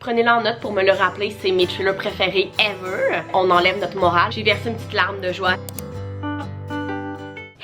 Prenez-le en note pour me le rappeler, c'est mes thrillers préférés ever. On enlève notre morale. J'ai versé une petite larme de joie.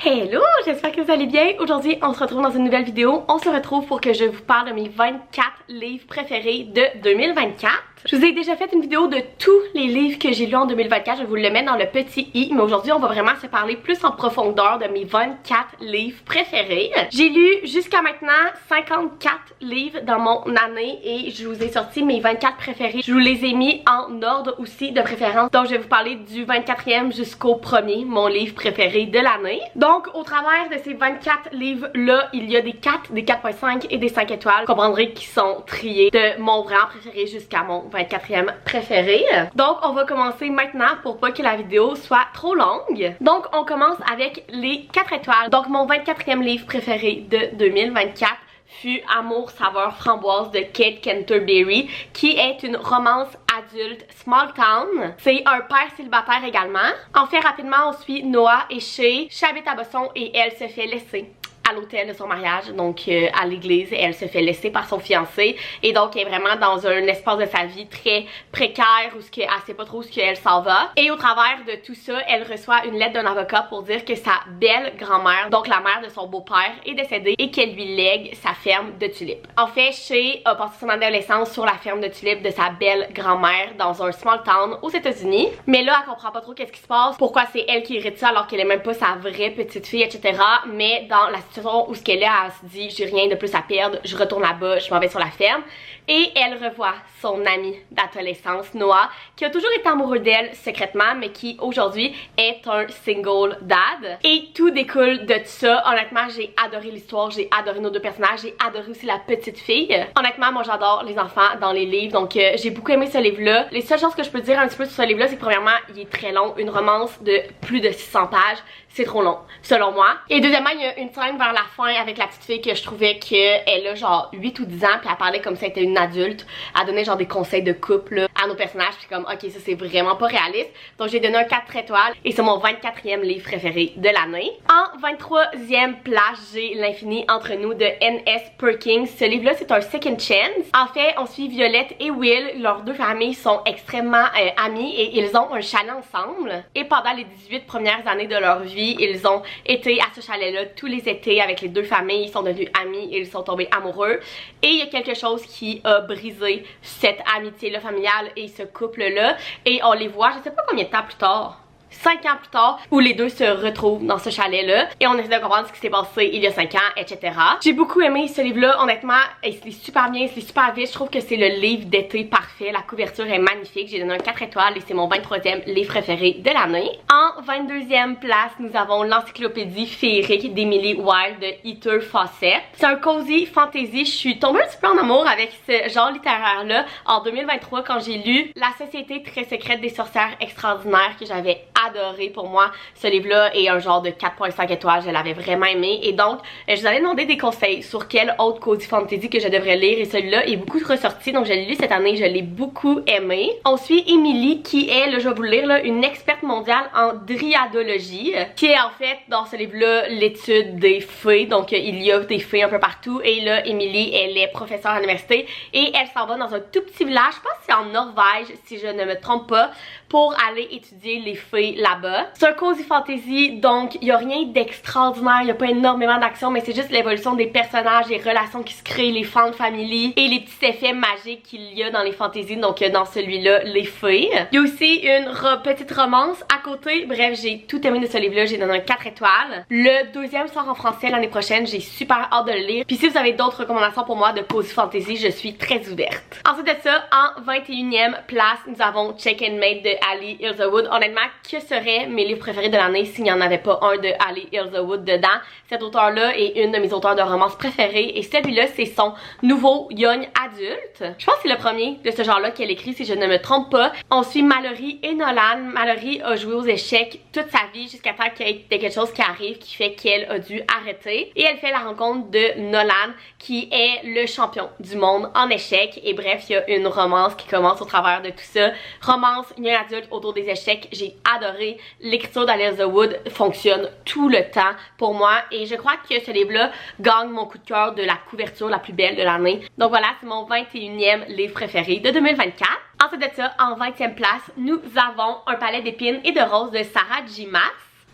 Hello, j'espère que vous allez bien. Aujourd'hui, on se retrouve dans une nouvelle vidéo. On se retrouve pour que je vous parle de mes 24 livres préférés de 2024. Je vous ai déjà fait une vidéo de tous les livres que j'ai lus en 2024. Je vais vous le mettre dans le petit i. Mais aujourd'hui, on va vraiment se parler plus en profondeur de mes 24 livres préférés. J'ai lu jusqu'à maintenant 54 livres dans mon année et je vous ai sorti mes 24 préférés. Je vous les ai mis en ordre aussi de préférence. Donc, je vais vous parler du 24e jusqu'au premier, mon livre préféré de l'année. Donc, au travers de ces 24 livres-là, il y a des 4, des 4.5 et des 5 étoiles. Vous comprendrez qu'ils sont triés de mon vraiment préféré jusqu'à mon 24e préféré. Donc, on va commencer maintenant pour pas que la vidéo soit trop longue. Donc, on commence avec les 4 étoiles. Donc, mon 24e livre préféré de 2024 fut Amour saveur framboise de Kate Canterbury, qui est une romance adulte small town. C'est un père célibataire également. En fait, rapidement, on suit Noah et Shay. Shay habite à Boston et elle se fait laisser à l'hôtel de son mariage, donc à l'église. Elle se fait laisser par son fiancé et donc elle est vraiment dans un espace de sa vie très précaire où elle sait pas trop où elle s'en va. Et au travers de tout ça, elle reçoit une lettre d'un avocat pour dire que sa belle grand-mère, donc la mère de son beau-père, est décédée et qu'elle lui lègue sa ferme de tulipes. En fait, Shay a passé son adolescence sur la ferme de tulipes de sa belle grand-mère dans un small town aux États-Unis. Mais là, elle comprend pas trop qu'est-ce qui se passe, pourquoi c'est elle qui hérite ça alors qu'elle est même pas sa vraie petite fille, etc. Mais dans la situation où ce qu'elle est, elle se dit j'ai rien de plus à perdre, je retourne là-bas, je m'en vais sur la ferme. Et elle revoit son ami d'adolescence, Noah, qui a toujours été amoureux d'elle secrètement, mais qui aujourd'hui est un single dad. Et tout découle de ça. Honnêtement, j'ai adoré l'histoire, j'ai adoré nos deux personnages, j'ai adoré aussi la petite fille. Honnêtement, moi j'adore les enfants dans les livres, donc j'ai beaucoup aimé ce livre-là. Les seules choses que je peux dire un petit peu sur ce livre-là, c'est que premièrement, il est très long, une romance de plus de 600 pages. C'est trop long, selon moi. Et deuxièmement, il y a une scène vers la fin avec la petite fille que je trouvais qu'elle a genre 8 ou 10 ans, puis elle parlait comme si elle était une adulte. Elle donnait genre des conseils de couple là, à nos personnages, puis comme ok, ça c'est vraiment pas réaliste. Donc j'ai donné un 4 étoiles et c'est mon 24e livre préféré de l'année. En 23e place, j'ai L'infini entre nous de N.S. Perkins. Ce livre-là, c'est un second chance. En fait, on suit Violette et Will. Leurs deux familles sont extrêmement amies et ils ont un chalet ensemble. Et pendant les 18 premières années de leur vie, ils ont été à ce chalet-là tous les étés avec les deux familles. Ils sont devenus amis et ils sont tombés amoureux. Et il y a quelque chose qui a brisé cette amitié-là familiale et ce couple-là. Et on les voit, je sais pas combien de temps plus tard. 5 ans plus tard, où les deux se retrouvent dans ce chalet-là et on essaie de comprendre ce qui s'est passé il y a 5 ans, etc. J'ai beaucoup aimé ce livre-là, honnêtement, il se lit super bien, il se lit super vite. Je trouve que c'est le livre d'été parfait, la couverture est magnifique. J'ai donné un 4 étoiles et c'est mon 23e livre préféré de l'année. En 22e place, nous avons l'encyclopédie féerique d'Emily Wilde de Heather Fawcett. C'est un cozy fantasy. Je suis tombée un petit peu en amour avec ce genre littéraire-là en 2023 quand j'ai lu La Société très secrète des sorcières extraordinaires, que j'avais adoré. Pour moi, ce livre-là est un genre de 4.5 étoiles, je l'avais vraiment aimé et donc je vous allais demander des conseils sur quel autre cozy fantasy que je devrais lire et celui-là est beaucoup ressorti, donc je l'ai lu cette année, je l'ai beaucoup aimé. On suit Emily qui est, là je vais vous le lire, là, une experte mondiale en dryadologie, qui est en fait dans ce livre-là l'étude des fées, donc il y a des fées un peu partout et là Emily elle est professeure à l'université et elle s'en va dans un tout petit village, je pense que c'est en Norvège si je ne me trompe pas, pour aller étudier les fées là-bas. C'est un cozy fantasy, donc il n'y a rien d'extraordinaire, il n'y a pas énormément d'action, mais c'est juste l'évolution des personnages, les relations qui se créent, les fan family et les petits effets magiques qu'il y a dans les fantaisies, donc dans celui-là, les fées. Il y a aussi une petite romance à côté. Bref, j'ai tout aimé de ce livre-là, j'ai donné un 4 étoiles. Le deuxième sort en français l'année prochaine, j'ai super hâte de le lire. Puis si vous avez d'autres recommandations pour moi de cozy fantasy, je suis très ouverte. Ensuite de ça, en 21e place, nous avons Check and Mate de Ali Ilzawood. Honnêtement, que serait mes livres préférés de l'année s'il n'y en avait pas un de Ali Ilzawood dedans? Cet auteur-là est une de mes auteurs de romances préférées et celui-là, c'est son nouveau young adulte. Je pense que c'est le premier de ce genre-là qu'elle écrit, si je ne me trompe pas. On suit Mallory et Nolan. Mallory a joué aux échecs toute sa vie jusqu'à temps qu'il y ait quelque chose qui arrive qui fait qu'elle a dû arrêter. Et elle fait la rencontre de Nolan, qui est le champion du monde en échecs. Et bref, il y a une romance qui commence au travers de tout ça. Romance young adulte autour des échecs, j'ai adoré. adoré. L'écriture d'Alice Wood fonctionne tout le temps pour moi et je crois que ce livre-là gagne mon coup de cœur de la couverture la plus belle de l'année. Donc voilà, c'est mon 21e livre préféré de 2024. Ensuite de ça, en 20e place, nous avons Un palais d'épines et de roses de Sarah J. Maas.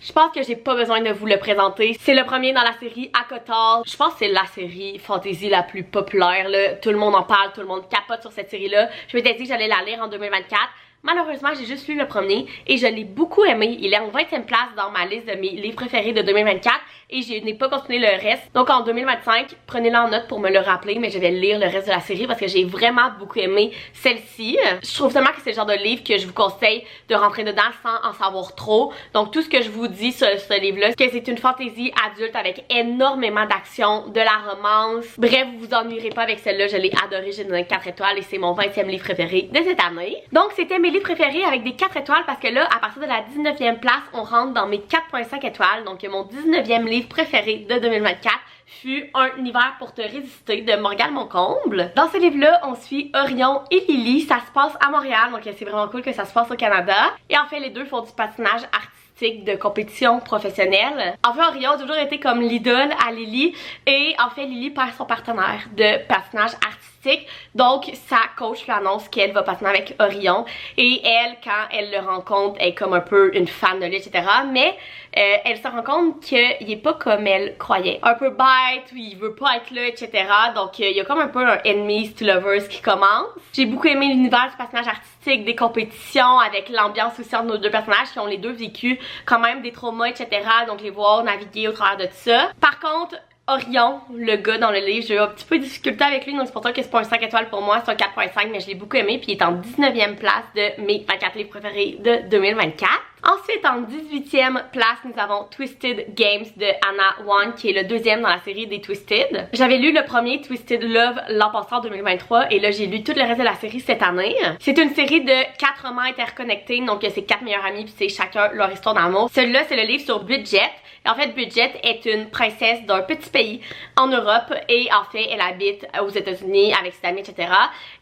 Je pense que j'ai pas besoin de vous le présenter. C'est le premier dans la série ACOTAR. Je pense que c'est la série fantasy la plus populaire, là. Tout le monde en parle, tout le monde capote sur cette série-là. Je m'étais dit que j'allais la lire en 2024. Malheureusement, j'ai juste lu le premier et je l'ai beaucoup aimé. Il est en 20e place dans ma liste de mes livres préférés de 2024 et je n'ai pas continué le reste. Donc en 2025, prenez-le en note pour me le rappeler, mais je vais lire le reste de la série parce que j'ai vraiment beaucoup aimé celle-ci. Je trouve tellement que c'est le genre de livre que je vous conseille de rentrer dedans sans en savoir trop. Donc tout ce que je vous dis sur ce livre-là, c'est que c'est une fantaisie adulte avec énormément d'action, de la romance. Bref, vous vous ennuierez pas avec celle-là. Je l'ai adorée, j'ai donné 4 étoiles et c'est mon 20e livre préféré de cette année. Donc c'était mes livres préférés avec des 4 étoiles parce que là, à partir de la 19e place, on rentre dans mes 4.5 étoiles. Donc mon 19e livre préféré de 2024 fut Un hiver pour te résister de Morgane Moncomble. Dans ce livre-là, on suit Orion et Lily. Ça se passe à Montréal, donc c'est vraiment cool que ça se passe au Canada. Et en fait, les deux font du patinage artistique de compétition professionnelle. En fait, Orion a toujours été comme l'idole à Lily et en fait, Lily perd son partenaire de patinage artistique. Donc, sa coach lui annonce qu'elle va patiner avec Orion et elle, quand elle le rencontre, elle est comme un peu une fan de lui, etc. Mais elle se rend compte qu'il est pas comme elle croyait. Un peu bête, ou il veut pas être là, etc. Donc, il y a comme un peu un enemies to lovers qui commence. J'ai beaucoup aimé l'univers du patinage artistique, des compétitions, avec l'ambiance aussi entre nos deux personnages qui ont les deux vécu quand même des traumas, etc. Donc, les voir naviguer au travers de tout ça. Par contre, Orion, le gars dans le livre, j'ai eu un petit peu de difficulté avec lui, donc c'est pour ça que c'est pas un 5 étoiles pour moi, c'est un 4.5, mais je l'ai beaucoup aimé, puis il est en 19e place de mes 24 livres préférés de 2024. Ensuite, en 18e place, nous avons Twisted Games de Anna Wong, qui est le deuxième dans la série des Twisted. J'avais lu le premier Twisted Love l'an passé en 2023 et là j'ai lu tout le reste de la série cette année. C'est une série de 4 romans interconnectés, donc c'est 4 meilleurs amis puis c'est chacun leur histoire d'amour. Celui-là, c'est le livre sur Bridget. Et en fait, Bridget est une princesse d'un petit pays en Europe et en fait, elle habite aux États-Unis avec ses amis, etc.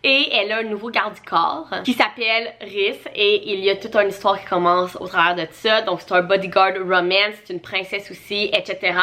Et elle a un nouveau garde du corps qui s'appelle Rhys et il y a toute une histoire qui commence au travers de ça. Donc c'est un bodyguard romance, c'est une princesse aussi, etc.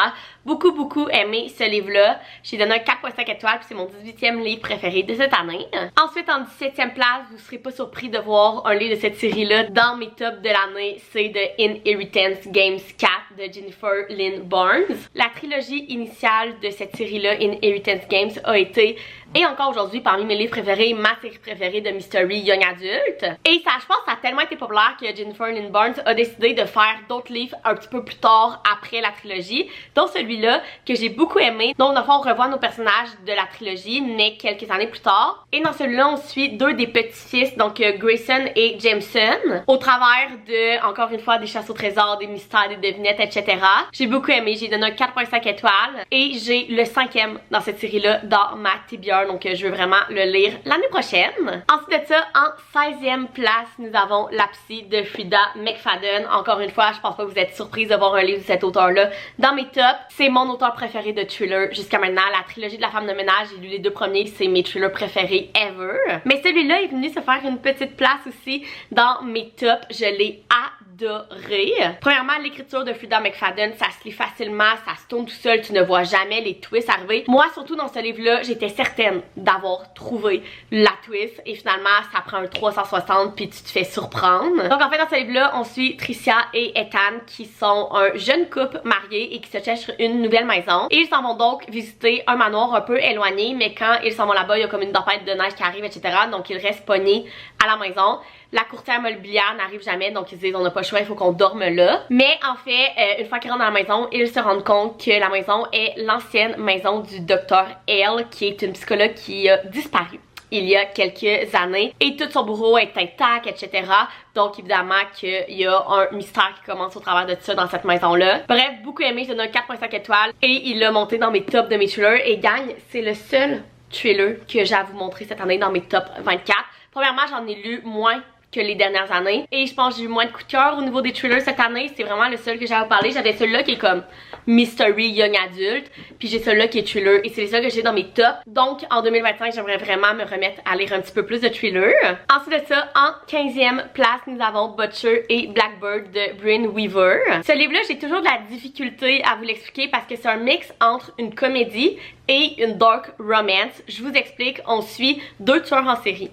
Beaucoup aimé ce livre-là. J'ai donné un 4.5 étoiles puis c'est mon 18e livre préféré de cette année. Ensuite, en 17e place, vous serez pas surpris de voir un livre de cette série-là dans mes tops de l'année. C'est The Inheritance Games 4 de Jennifer Lynn Barnes. La trilogie initiale de cette série-là, Inheritance Games, a été et encore aujourd'hui parmi mes livres préférés, ma série préférée de Mystery Young Adult. Et ça, je pense, ça a tellement été populaire que Jennifer Lynn Barnes a décidé de faire d'autres livres un petit peu plus tard après la trilogie, dont celui-là que j'ai beaucoup aimé. Donc dans le fond, on revoit nos personnages de la trilogie, mais quelques années plus tard. Et dans celui-là, on suit deux des petits-fils, donc Grayson et Jameson, au travers de, encore une fois, des chasses au trésor, des mystères, des devinettes, etc. J'ai beaucoup aimé, j'ai donné un 4.5 étoiles et j'ai le 5e dans cette série-là dans ma TBR, donc je veux vraiment le lire l'année prochaine. Ensuite de ça, en 16e place, nous avons La Psy de Frida McFadden. Encore une fois, je pense pas que vous êtes surprise de voir un livre de cet auteur-là dans mes tops. C'est mon auteur préféré de thriller jusqu'à maintenant. La trilogie de La Femme de ménage, j'ai lu les deux premiers, c'est mes thrillers préférés ever. Mais celui-là est venu se faire une petite place aussi dans mes tops. Je l'ai adoré. Premièrement, l'écriture de Frida McFadden, ça se lit facilement, ça se tourne tout seul, tu ne vois jamais les twists arriver. Moi, surtout dans ce livre-là, j'étais certaine d'avoir trouvé la twist et finalement, ça prend un 360 puis tu te fais surprendre. Donc en fait, dans ce livre-là, on suit Tricia et Ethan qui sont un jeune couple marié et qui se cherchent une nouvelle maison. Et ils s'en vont donc visiter un manoir un peu éloigné, mais quand ils s'en vont là-bas, il y a comme une tempête de neige qui arrive, etc. Donc ils restent pognés à la maison. La courtière mobilière n'arrive jamais, donc ils disent on n'a pas le choix, il faut qu'on dorme là. Mais en fait, une fois qu'ils rentrent dans la maison, ils se rendent compte que la maison est l'ancienne maison du docteur L, qui est une psychologue qui a disparu il y a quelques années et tout son bureau est intact, etc. Donc évidemment qu'il y a un mystère qui commence au travers de tout ça dans cette maison-là. Bref, beaucoup aimé, je donne un 4.5 étoiles et il l'a monté dans mes tops de mes thrillers et gagne, c'est le seul thriller que j'ai à vous montrer cette année dans mes top 24. Premièrement, j'en ai lu moins que les dernières années. Et je pense que j'ai eu moins de coups de cœur au niveau des thrillers cette année. C'est vraiment le seul que j'avais parlé. J'avais celui-là qui est comme mystery young adulte, puis j'ai celui-là qui est thriller, et c'est les seuls que j'ai dans mes tops. Donc en 2025, j'aimerais vraiment me remettre à lire un petit peu plus de thriller. Ensuite de ça, en 15e place, nous avons Butcher et Blackbird de Brynne Weaver. Ce livre-là, j'ai toujours de la difficulté à vous l'expliquer parce que c'est un mix entre une comédie et une dark romance. Je vous explique, on suit deux tueurs en série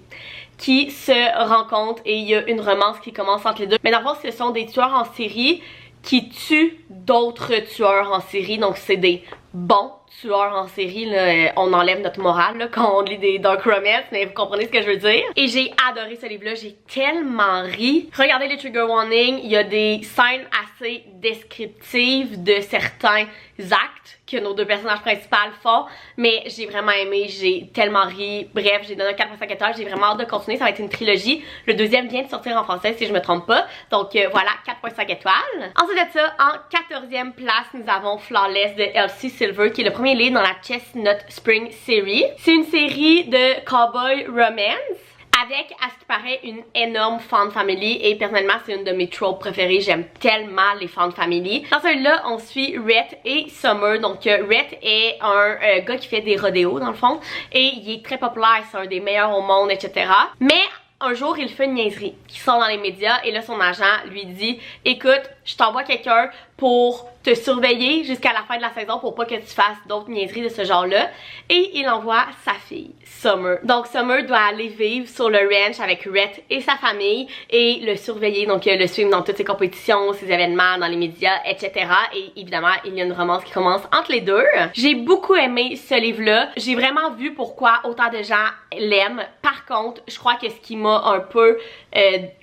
qui se rencontrent et il y a une romance qui commence entre les deux. Mais dans le fond, ce sont des tueurs en série qui tuent d'autres tueurs en série, donc c'est des bons tueurs en série, là, on enlève notre morale là, quand on lit des dark romance, mais vous comprenez ce que je veux dire. Et j'ai adoré ce livre-là, j'ai tellement ri. Regardez les trigger warnings, il y a des scènes assez descriptives de certains actes que nos deux personnages principaux font, mais j'ai vraiment aimé, j'ai tellement ri. Bref, j'ai donné un 4.5 étoiles, j'ai vraiment hâte de continuer, ça va être une trilogie. Le deuxième vient de sortir en français si je me trompe pas, donc voilà, 4.5 étoiles. Ensuite de ça, en 14e place, nous avons Flawless de Elsie Silver, qui est le premier livre dans la Chestnut Spring Series. C'est une série de cowboy romance avec, à ce qui paraît, une énorme fan family, et personnellement c'est une de mes tropes préférées, j'aime tellement les fan family. Dans celui-là, on suit Rhett et Summer. Donc Rhett est un gars qui fait des rodéos dans le fond, et il est très populaire, c'est un des meilleurs au monde, etc. Mais un jour, il fait une niaiserie qui sort dans les médias, et là son agent lui dit: écoute, je t'envoie quelqu'un pour te surveiller jusqu'à la fin de la saison pour pas que tu fasses d'autres niaiseries de ce genre-là. Et il envoie sa fille, Summer. Donc Summer doit aller vivre sur le ranch avec Rhett et sa famille et le surveiller, donc le suivre dans toutes ses compétitions, ses événements, dans les médias, etc. Et évidemment, il y a une romance qui commence entre les deux. J'ai beaucoup aimé ce livre-là. J'ai vraiment vu pourquoi autant de gens l'aiment. Par contre, je crois que ce qui m'a un peu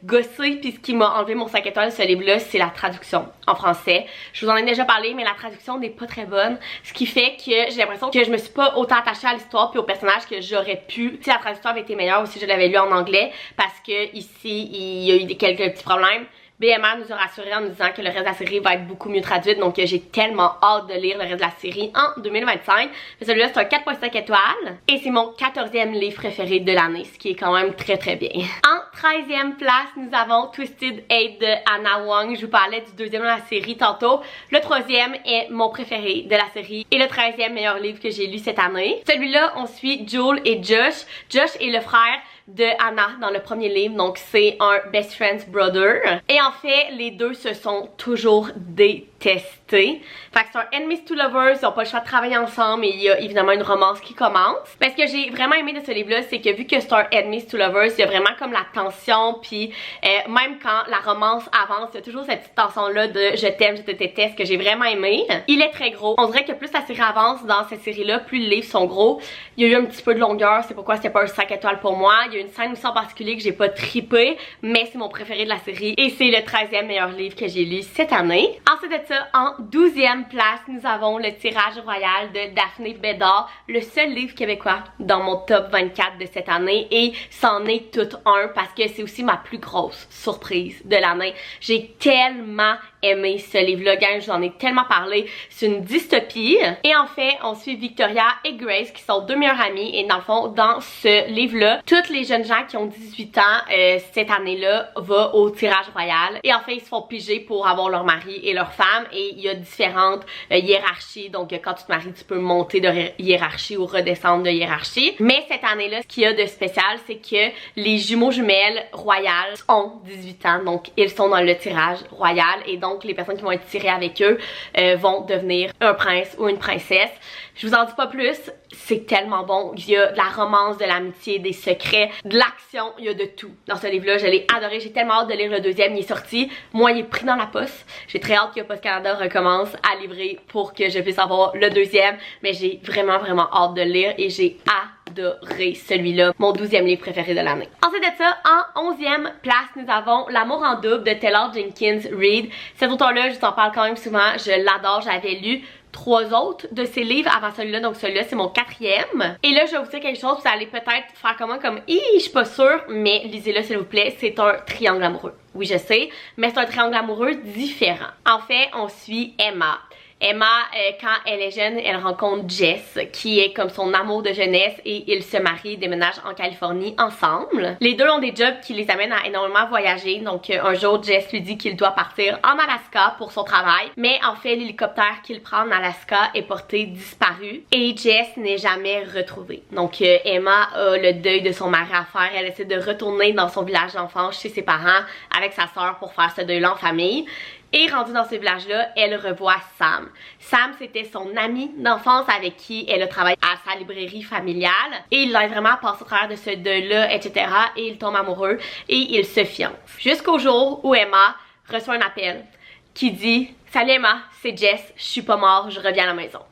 gossé, puis ce qui m'a enlevé mon 5 étoiles de ce livre-là, c'est la traduction en français. Je vous en ai déjà parlé, mais la traduction n'est pas très bonne, ce qui fait que j'ai l'impression que je me suis pas autant attachée à l'histoire puis au personnage que j'aurais pu si la traduction avait été meilleure ou si je l'avais lu en anglais, parce que ici il y a eu quelques petits problèmes. BMR nous a rassuré en nous disant que le reste de la série va être beaucoup mieux traduite, donc j'ai tellement hâte de lire le reste de la série en 2025. Celui-là, c'est un 4.5 étoiles et c'est mon 14e livre préféré de l'année, ce qui est quand même très très bien. En 13e place, nous avons Twisted Hate de Anna Wong. Je vous parlais du deuxième de la série tantôt. Le troisième est mon préféré de la série et le 13e meilleur livre que j'ai lu cette année. Celui-là, on suit Joel et Josh. Josh est le frère de Anna dans le premier livre, donc c'est un best friend's brother. Et en fait, les deux se sont toujours détestés. Fait que c'est un enemies to lovers, ils ont pas le choix de travailler ensemble et il y a évidemment une romance qui commence. Mais ce que j'ai vraiment aimé de ce livre-là, c'est que vu que c'est un enemies to lovers, il y a vraiment comme la tension, puis même quand la romance avance, il y a toujours cette petite tension-là de je t'aime, je te déteste, que j'ai vraiment aimé. Il est très gros. On dirait que plus la série avance dans cette série-là, plus les livres sont gros. Il y a eu un petit peu de longueur, c'est pourquoi c'était pas un 5 étoiles pour moi. Il y a une scène aussi en particulier que j'ai pas trippé, mais c'est mon préféré de la série et c'est le 13e meilleur livre que j'ai lu cette année. Ensuite de ça, en 12e place, nous avons Le Tirage Royal de Daphné Bédard, le seul livre québécois dans mon top 24 de cette année, et c'en est tout un parce que c'est aussi ma plus grosse surprise de l'année. J'ai tellement aimé ce livre-là, gang, je vous en ai tellement parlé. C'est une dystopie. Et en fait, on suit Victoria et Grace qui sont deux meilleures amies, et dans le fond, dans ce livre-là, toutes les jeunes gens qui ont 18 ans cette année-là vont au tirage royal, et en fait, ils se font piger pour avoir leur mari et leur femme, et il y a différentes hiérarchies. Donc quand tu te maries, tu peux monter de hiérarchie ou redescendre de hiérarchie. Mais cette année-là, ce qu'il y a de spécial, c'est que les jumeaux jumelles royales ont 18 ans, donc ils sont dans le tirage royal, et donc les personnes qui vont être tirées avec eux vont devenir un prince ou une princesse. Je vous en dis pas plus, c'est tellement bon. Il y a de la romance, de l'amitié, des secrets, de l'action, il y a de tout dans ce livre-là. Je l'ai adoré, j'ai tellement hâte de lire le deuxième, il est sorti. Moi, il est pris dans la poste. J'ai très hâte que Post Canada recommence à livrer pour que je puisse avoir le deuxième. Mais j'ai vraiment hâte de le lire et j'ai adoré celui-là, mon 12e livre préféré de l'année. Ensuite de ça, en 11e place, nous avons L'amour en double de Taylor Jenkins Reid. Cet auteur-là, je vous en parle quand même souvent, je l'adore, j'avais lu 3 autres de ses livres avant celui-là, donc celui-là c'est mon 4e. Et là je vais vous dire quelque chose, vous allez peut-être faire comment comme je suis pas sûre, mais lisez-le s'il vous plaît, c'est un triangle amoureux. Oui je sais, mais c'est un triangle amoureux différent. En fait, on suit Emma. Emma, quand elle est jeune, elle rencontre Jess, qui est comme son amour de jeunesse, et ils se marient et déménagent en Californie ensemble. Les deux ont des jobs qui les amènent à énormément voyager, donc un jour Jess lui dit qu'il doit partir en Alaska pour son travail, mais en fait l'hélicoptère qu'il prend en Alaska est porté disparu et Jess n'est jamais retrouvée. Donc Emma a le deuil de son mari à faire, elle essaie de retourner dans son village d'enfance chez ses parents avec sa soeur pour faire ce deuil-là en famille. Et rendue dans ce village-là, elle revoit Sam. Sam, c'était son ami d'enfance avec qui elle a travaillé à sa librairie familiale. Et il l'aide vraiment à passer au travers de ce deuil-là, etc. Et ils tombent amoureux et ils se fiancent. Jusqu'au jour où Emma reçoit un appel qui dit « Salut Emma, c'est Jess, je suis pas mort, je reviens à la maison. »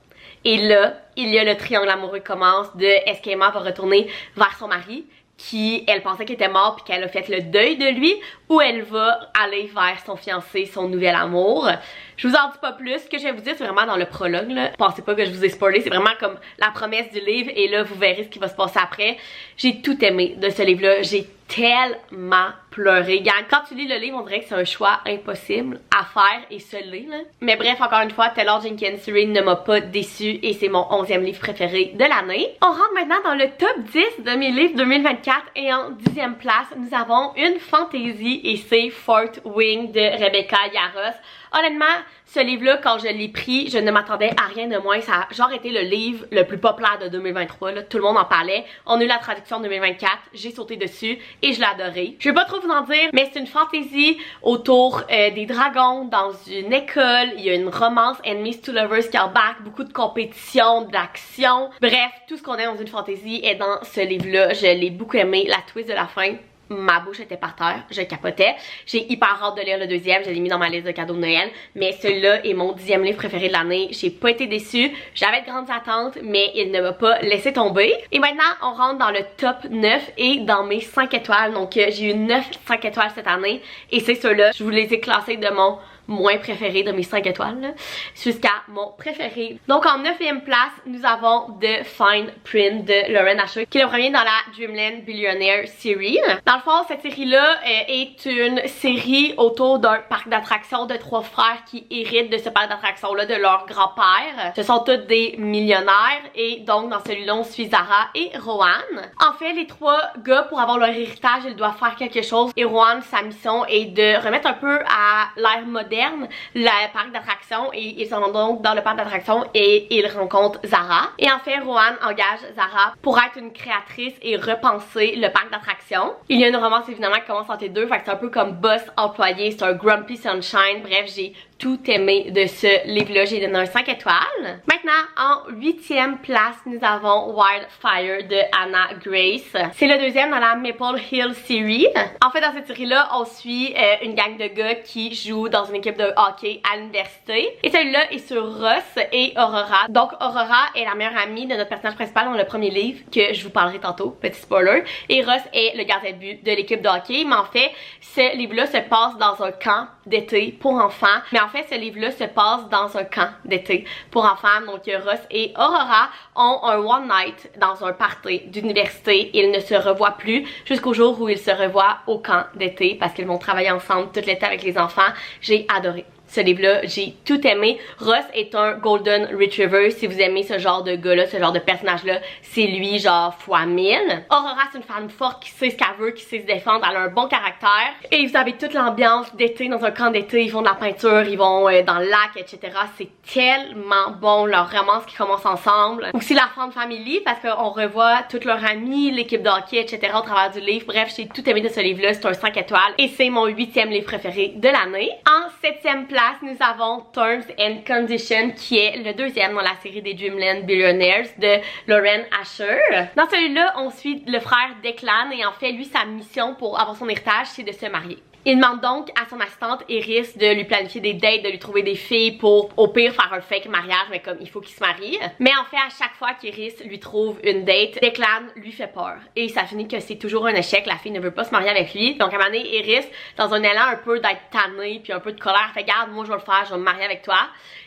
Et là, il y a le triangle amoureux qui commence de est-ce qu'Emma va retourner vers son mari qui elle pensait qu'il était mort puis qu'elle a fait le deuil de lui, ou elle va aller vers son fiancé, son nouvel amour. Je vous en dis pas plus, ce que je vais vous dire c'est vraiment dans le prologue là. Pensez pas que je vous ai spoilé, c'est vraiment comme la promesse du livre et là vous verrez ce qui va se passer après. J'ai tout aimé de ce livre là, j'ai tellement pleuré. Gang, quand tu lis le livre, on dirait que c'est un choix impossible à faire et se lire là. Mais bref, encore une fois, Taylor Jenkins Reid ne m'a pas déçue et c'est mon 11e livre préféré de l'année. On rentre maintenant dans le top 10 de mes livres 2024 et en 10e place, nous avons une fantaisie et c'est Fourth Wing de Rebecca Yarros. Honnêtement, ce livre-là, quand je l'ai pris, je ne m'attendais à rien de moins. Ça a genre été le livre le plus populaire de 2023. Là. Tout le monde en parlait. On a eu la traduction en 2024. J'ai sauté dessus et je l'ai adoré. Je vais pas trop vous en dire, mais c'est une fantaisie autour des dragons dans une école. Il y a une romance enemies to lovers qui embarque, beaucoup de compétition, d'action. Bref, tout ce qu'on aime dans une fantaisie est dans ce livre-là. Je l'ai beaucoup aimé. La twist de la fin, ma bouche était par terre, je capotais. J'ai hyper hâte de lire le deuxième, je l'ai mis dans ma liste de cadeaux de Noël. Mais celui-là est mon 10e livre préféré de l'année. J'ai pas été déçue, j'avais de grandes attentes, mais il ne m'a pas laissé tomber. Et maintenant, on rentre dans le top 9 et dans mes 5 étoiles. Donc j'ai eu 9 5 étoiles cette année. Et c'est ceux-là, je vous les ai classés de mon moins préféré de mes 5 étoiles jusqu'à mon préféré. Donc en 9e place, nous avons The Fine Print de Lauren Asher qui est le premier dans la Dreamland Billionaire Series. Dans le fond, cette série-là est une série autour d'un parc d'attractions de 3 frères qui héritent de ce parc d'attractions-là de leur grand-père. Ce sont tous des millionnaires et donc dans celui-là, on suit Zara et Rohan. En fait, les 3 gars, pour avoir leur héritage, ils doivent faire quelque chose et Rohan, sa mission est de remettre un peu à l'ère moderne le parc d'attractions et ils s'en vont donc dans le parc d'attractions et ils rencontrent Zara. Et en fait, Rohan engage Zara pour être une créatrice et repenser le parc d'attractions. Il y a une romance évidemment qui commence entre les deux, fait que c'est un peu comme boss employé, c'est un Grumpy Sunshine. Bref, j'ai tout aimé de ce livre-là, j'ai donné un 5 étoiles. Maintenant, en 8e place, nous avons Wildfire de Anna Grace. C'est le deuxième dans la Maple Hill Series. En fait, dans cette série-là, on suit une gang de gars qui jouent dans une équipe de hockey à l'université. Et celui-là est sur Ross et Aurora. Donc, Aurora est la meilleure amie de notre personnage principal dans le premier livre, que je vous parlerai tantôt, petit spoiler. Et Ross est le gardien de but de l'équipe de hockey. Mais en fait, ce livre-là se passe dans un camp d'été pour enfants. Mais en fait, ce livre-là se passe dans un camp d'été pour enfants. Donc, Ross et Aurora ont un one night dans un party d'université. Ils ne se revoient plus jusqu'au jour où ils se revoient au camp d'été parce qu'ils vont travailler ensemble tout l'été avec les enfants. J'ai adoré ce livre-là, j'ai tout aimé. Ross est un Golden Retriever. Si vous aimez ce genre de gars-là, ce genre de personnage-là, c'est lui genre fois 1000. Aurora, c'est une femme forte qui sait ce qu'elle veut, qui sait se défendre. Elle a un bon caractère. Et vous avez toute l'ambiance d'été dans un camp d'été. Ils font de la peinture, ils vont dans le lac, etc. C'est tellement bon, leur romance qui commence ensemble. Aussi la Fun Family, parce qu'on revoit toutes leurs amis, l'équipe de hockey, etc. au travers du livre. Bref, j'ai tout aimé de ce livre-là. C'est un 5 étoiles. Et c'est mon 8e livre préféré de l'année. En 7e place, nous avons Terms and Conditions qui est le deuxième dans la série des Dreamland Billionaires de Lauren Asher. Dans celui-là, on suit le frère Declan et en fait, lui, sa mission pour avoir son héritage, c'est de se marier. Il demande donc à son assistante Iris de lui planifier des dates, de lui trouver des filles pour au pire faire un fake mariage, mais comme il faut qu'il se marie. Mais en fait, à chaque fois qu'Iris lui trouve une date, Declan lui fait peur. Et ça finit que c'est toujours un échec, la fille ne veut pas se marier avec lui. Donc à un moment donné, Iris, dans un élan un peu d'être tannée puis un peu de colère, fait garde, moi je vais le faire, je vais me marier avec toi.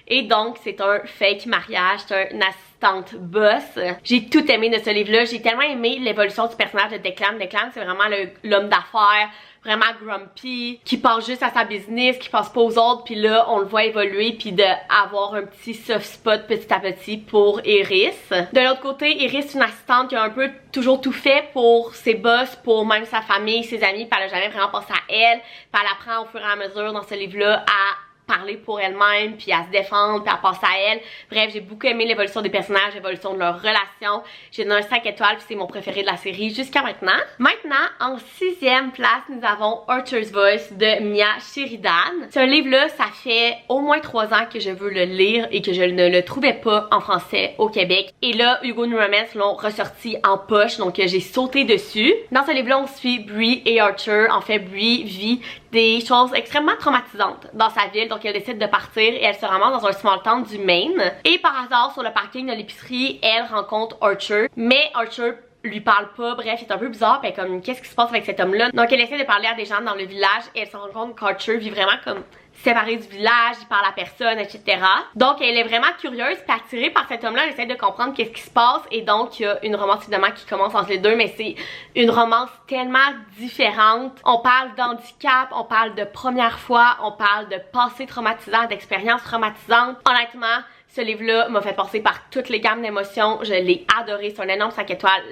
Et donc c'est un fake mariage, c'est un assistant assistante boss. J'ai tout aimé de ce livre-là. J'ai tellement aimé l'évolution du personnage de Declan. Declan, c'est vraiment l'homme d'affaires, vraiment grumpy, qui pense juste à sa business, qui pense pas aux autres, puis là on le voit évoluer puis d'avoir un petit soft spot petit à petit pour Iris. De l'autre côté, Iris c'est une assistante qui a un peu toujours tout fait pour ses boss, pour même sa famille, ses amis, puis elle a jamais vraiment pensé à elle, puis elle apprend au fur et à mesure dans ce livre-là à parler pour elle-même, puis à se défendre, puis à penser à elle. Bref, j'ai beaucoup aimé l'évolution des personnages, l'évolution de leurs relations. J'ai donné un 5 étoiles, puis c'est mon préféré de la série jusqu'à maintenant. Maintenant, en 6e place, nous avons Archer's Voice de Mia Sheridan. Ce livre-là, ça fait au moins 3 ans que je veux le lire et que je ne le trouvais pas en français au Québec. Et là, Hugo New Romance l'ont ressorti en poche, donc j'ai sauté dessus. Dans ce livre-là, on suit Bree et Archer. En fait, Bree vit des choses extrêmement traumatisantes dans sa ville, donc elle décide de partir et elle se ramasse dans un small town du Maine. Et par hasard, sur le parking de l'épicerie, elle rencontre Archer, mais Archer lui parle pas, bref, c'est un peu bizarre, puis comme qu'est-ce qui se passe avec cet homme-là? Donc elle essaie de parler à des gens dans le village et elle se rend compte qu'Archer vit vraiment comme séparé du village, il parle à personne, etc. Donc elle est vraiment curieuse puis attirée par cet homme-là, elle essaie de comprendre qu'est-ce qui se passe et donc il y a une romance évidemment qui commence entre les deux, mais c'est une romance tellement différente. On parle d'handicap, on parle de première fois, on parle de passé traumatisant, d'expériences traumatisantes. Honnêtement, ce livre-là m'a fait passer par toutes les gammes d'émotions. Je l'ai adoré. C'est un énorme 5 étoiles.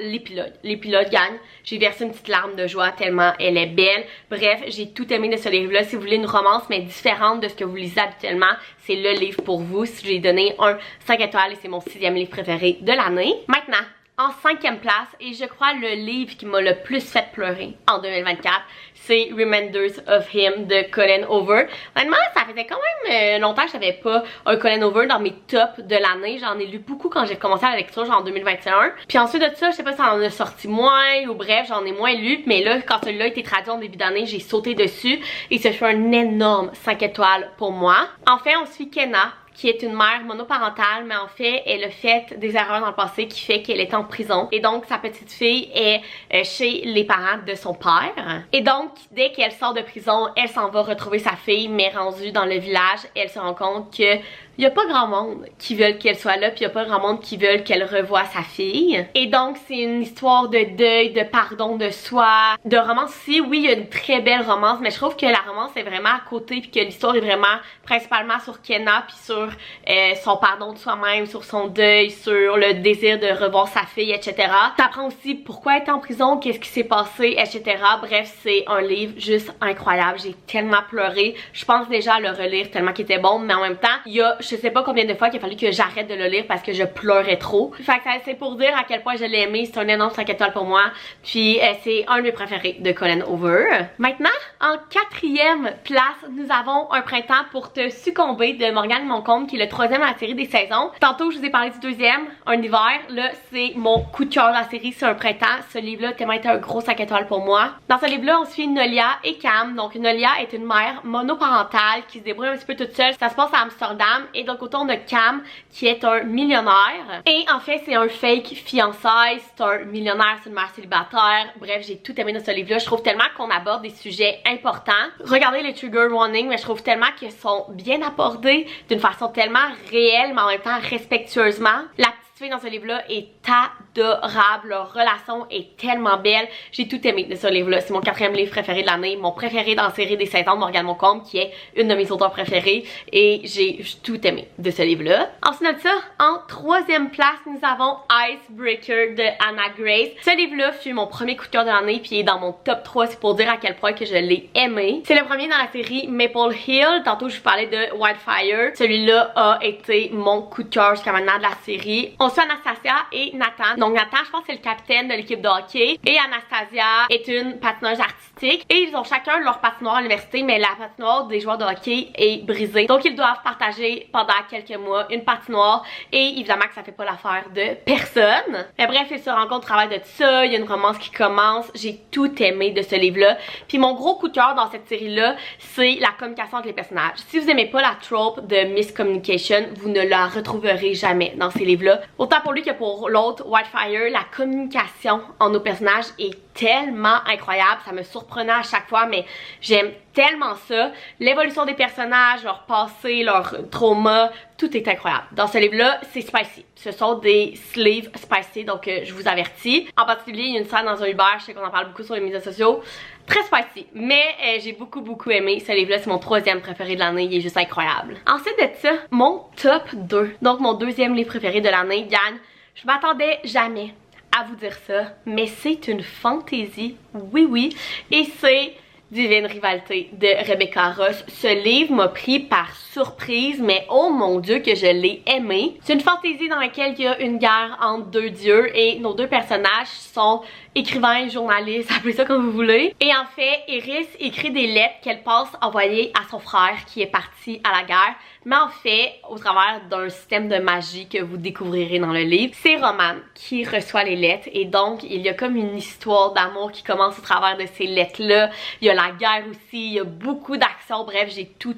L'épilogue gagne. J'ai versé une petite larme de joie tellement elle est belle. Bref, j'ai tout aimé de ce livre-là. Si vous voulez une romance mais différente de ce que vous lisez habituellement, c'est le livre pour vous. J'ai donné un 5 étoiles et c'est mon 6e livre préféré de l'année. Maintenant, en 5e place, et je crois le livre qui m'a le plus fait pleurer en 2024, c'est Reminders of Him de Colleen Hoover. Honnêtement, ça faisait quand même longtemps que je n'avais pas un Colleen Hoover dans mes tops de l'année. J'en ai lu beaucoup quand j'ai commencé la lecture, genre en 2021. Puis ensuite de ça, je sais pas si ça en a sorti moins ou bref, j'en ai moins lu. Mais là, quand celui-là a été traduit en début d'année, j'ai sauté dessus et ça fait un énorme 5 étoiles pour moi. Enfin, on suit Kenna, qui est une mère monoparentale, mais en fait, elle a fait des erreurs dans le passé qui fait qu'elle est en prison. Et donc, sa petite fille est chez les parents de son père. Et donc, dès qu'elle sort de prison, elle s'en va retrouver sa fille, mais rendue dans le village, elle se rend compte que il n'y a pas grand monde qui veulent qu'elle soit là, puis il n'y a pas grand monde qui veulent qu'elle revoie sa fille. Et donc, c'est une histoire de deuil, de pardon de soi, de romance aussi. Oui, il y a une très belle romance, mais je trouve que la romance est vraiment à côté, puis que l'histoire est vraiment principalement sur Kenna, puis sur son pardon de soi-même, sur son deuil, sur le désir de revoir sa fille, etc. T'apprends aussi pourquoi elle est en prison, qu'est-ce qui s'est passé, etc. Bref, c'est un livre juste incroyable. J'ai tellement pleuré. Je pense déjà à le relire tellement qu'il était bon, mais en même temps, il y a je sais pas combien de fois qu'il a fallu que j'arrête de le lire parce que je pleurais trop. Fait que c'est pour dire à quel point je l'ai aimé. C'est un énorme 5 étoiles pour moi. Puis c'est un de mes préférés de Colleen Hoover. Maintenant, en 4e place, nous avons Un printemps pour te succomber de Morgane Moncombe, qui est le 3e à la série des saisons. Tantôt, je vous ai parlé du 2e, Un hiver. Là, c'est mon coup de cœur de la série, c'est Un printemps. Ce livre-là a tellement été un gros 5 étoiles pour moi. Dans ce livre-là, on suit Nolia et Cam. Donc, Nolia est une mère monoparentale qui se débrouille un petit peu toute seule. Ça se passe à Amsterdam. Et de l'autre côté, on a Cam qui est un millionnaire. Et en fait, c'est un fake fiançailles, c'est un millionnaire, c'est une mère célibataire. Bref, j'ai tout aimé dans ce livre-là. Je trouve tellement qu'on aborde des sujets importants. Regardez les trigger warnings, mais je trouve tellement qu'ils sont bien abordés d'une façon tellement réelle, mais en même temps respectueusement. La petite fille dans ce livre-là est adorable. Leur relation est tellement belle. J'ai tout aimé de ce livre-là. C'est mon 4e livre préféré de l'année. Mon préféré dans la série des saisons de Morgane Moncombe, qui est une de mes auteurs préférées. Et j'ai tout aimé de ce livre-là. Ensuite de ça, en 3e place, nous avons Icebreaker de Anna Grace. Ce livre-là fut mon premier coup de cœur de l'année, puis il est dans mon top 3. C'est pour dire à quel point que je l'ai aimé. C'est le premier dans la série Maple Hill. Tantôt, je vous parlais de Wildfire. Celui-là a été mon coup de cœur jusqu'à maintenant de la série. On suit Anastasia et Nathan. Donc Nathan, je pense que c'est le capitaine de l'équipe de hockey. Et Anastasia est une patineuse artistique. Et ils ont chacun leur patinoire à l'université, mais la patinoire des joueurs de hockey est brisée. Donc ils doivent partager pendant quelques mois une patinoire. Et évidemment que ça fait pas l'affaire de personne. Mais bref, ils se rencontrent au travail de tout ça. Il y a une romance qui commence. J'ai tout aimé de ce livre-là. Puis mon gros coup de cœur dans cette série-là, c'est la communication entre les personnages. Si vous aimez pas la trope de miscommunication, vous ne la retrouverez jamais dans ces livres-là. Autant pour lui que pour l'autre, Wildfire, la communication entre nos personnages est tellement incroyable, ça me surprenait à chaque fois, mais j'aime tellement ça. L'évolution des personnages, leur passé, leur trauma, tout est incroyable. Dans ce livre-là, c'est spicy. Ce sont des sleeves spicy, donc je vous avertis. En particulier, il y a une scène dans un Uber, je sais qu'on en parle beaucoup sur les médias sociaux, très spicy. Mais j'ai beaucoup aimé ce livre-là, c'est mon 3e préféré de l'année, il est juste incroyable. Ensuite de ça, mon top 2, donc mon 2e livre préféré de l'année, gagne. Je m'attendais jamais à vous dire ça, mais c'est une fantaisie, oui, et c'est Divine Rivalité de Rebecca Ross. Ce livre m'a pris par surprise, mais oh mon dieu que je l'ai aimé. C'est une fantaisie dans laquelle il y a une guerre entre deux dieux et nos deux personnages sont écrivains, journalistes, appelez ça comme vous voulez. Et en fait, Eris écrit des lettres qu'elle pense envoyer à son frère qui est parti à la guerre, mais en fait, au travers d'un système de magie que vous découvrirez dans le livre, c'est Roman qui reçoit les lettres et donc il y a comme une histoire d'amour qui commence au travers de ces lettres-là. Il y a la guerre aussi, il y a beaucoup d'action, bref, j'ai tout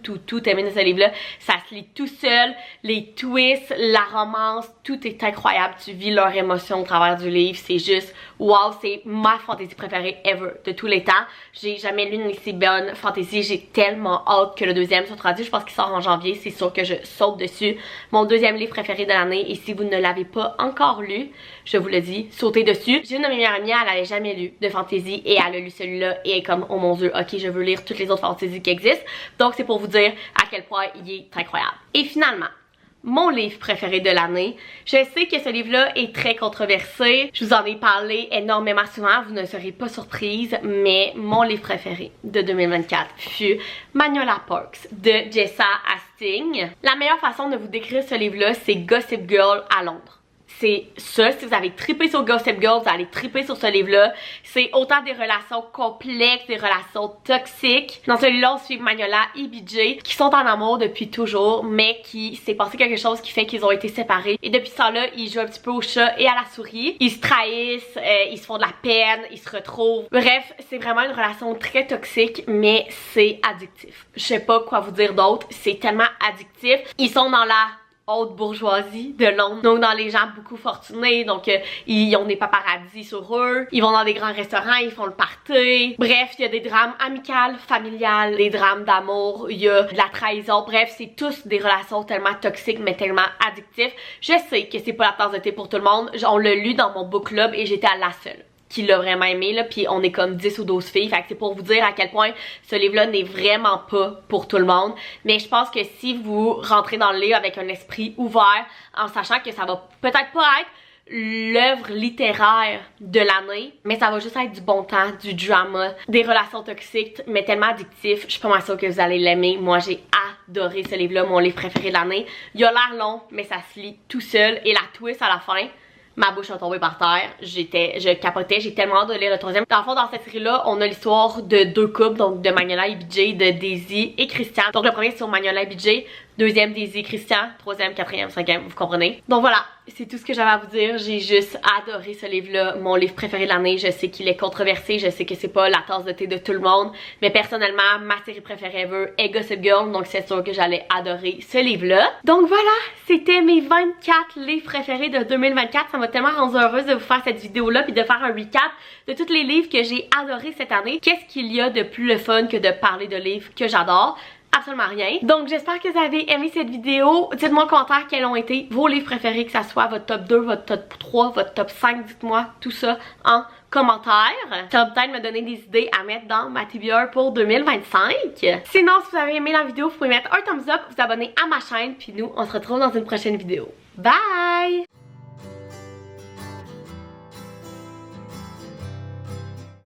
aimé de ce livre-là. Ça se lit tout seul, les twists, la romance, tout est incroyable. Tu vis leurs émotions au travers du livre, c'est juste wow, c'est ma fantaisie préférée ever de tous les temps. J'ai jamais lu une si bonne fantaisie, j'ai tellement hâte que le 2e soit traduit. Je pense qu'il sort en janvier, c'est sûr que je saute dessus. Mon 2e livre préféré de l'année, et si vous ne l'avez pas encore lu, je vous le dis, sautez dessus. J'ai une de mes meilleures amies, elle avait jamais lu de fantaisie et elle a lu celui-là et elle est comme oh mon dieu, ok, je veux lire toutes les autres fantaisies qui existent. Donc c'est pour vous dire à quel point il est incroyable. Et finalement, mon livre préféré de l'année. Je sais que ce livre-là est très controversé. Je vous en ai parlé énormément souvent, vous ne serez pas surprise, mais mon livre préféré de 2024 fut Magnolia Parks de Jessa Hastings. La meilleure façon de vous décrire ce livre-là, c'est Gossip Girl à Londres. C'est ça, si vous avez trippé sur Gossip Girl, vous allez tripper sur ce livre-là. C'est autant des relations complexes, des relations toxiques. Dans celui-là, on suit Magnolia et BJ qui sont en amour depuis toujours, mais qui s'est passé quelque chose qui fait qu'ils ont été séparés. Et depuis ce temps-là, ils jouent un petit peu au chat et à la souris. Ils se trahissent, ils se font de la peine, ils se retrouvent. Bref, c'est vraiment une relation très toxique, mais c'est addictif. Je sais pas quoi vous dire d'autre, c'est tellement addictif. Ils sont dans la haute bourgeoisie de Londres, donc dans les gens beaucoup fortunés, donc ils ont des paparazzis sur eux, ils vont dans des grands restaurants, ils font le party, bref, il y a des drames amicales, familiales, des drames d'amour, il y a de la trahison, bref, c'est tous des relations tellement toxiques mais tellement addictifs. Je sais que c'est pas la tasse de thé pour tout le monde, on l'a lu dans mon book club et j'étais la seule qui l'a vraiment aimé là, puis on est comme 10 ou 12 filles, fait que c'est pour vous dire à quel point ce livre-là n'est vraiment pas pour tout le monde, mais je pense que si vous rentrez dans le livre avec un esprit ouvert, en sachant que ça va peut-être pas être l'œuvre littéraire de l'année, mais ça va juste être du bon temps, du drama, des relations toxiques, mais tellement addictifs, je suis pas mal sûre que vous allez l'aimer. Moi j'ai adoré ce livre-là, mon livre préféré de l'année. Il a l'air long, mais ça se lit tout seul, et la twist à la fin, ma bouche a tombé par terre, je capotais, j'ai tellement hâte de lire le 3e. Dans le fond, dans cette série-là, on a l'histoire de deux couples, donc de Magnolia et BJ, de Daisy et Christian. Donc le premier c'est sur Magnolia et BJ, 2e Daisy et Christian, 3e, 4e, 5e, vous comprenez. Donc voilà, c'est tout ce que j'avais à vous dire, j'ai juste adoré ce livre-là, mon livre préféré de l'année. Je sais qu'il est controversé, je sais que c'est pas la tasse de thé de tout le monde, mais personnellement, ma série préférée ever est Gossip Girl, donc c'est sûr que j'allais adorer ce livre-là. Donc voilà, c'était mes 24 livres préférés de 2024, ça m'a tellement rendue heureuse de vous faire cette vidéo-là puis de faire un recap de tous les livres que j'ai adorés cette année. Qu'est-ce qu'il y a de plus le fun que de parler de livres que j'adore? Absolument rien. Donc j'espère que vous avez aimé cette vidéo. Dites-moi en commentaire quels ont été vos livres préférés, que ça soit votre top 2, votre top 3, votre top 5, dites-moi tout ça en commentaire. Ça va peut-être me donner des idées à mettre dans ma TBR pour 2025. Sinon, si vous avez aimé la vidéo, vous pouvez mettre un thumbs up, vous abonner à ma chaîne, puis nous, on se retrouve dans une prochaine vidéo. Bye!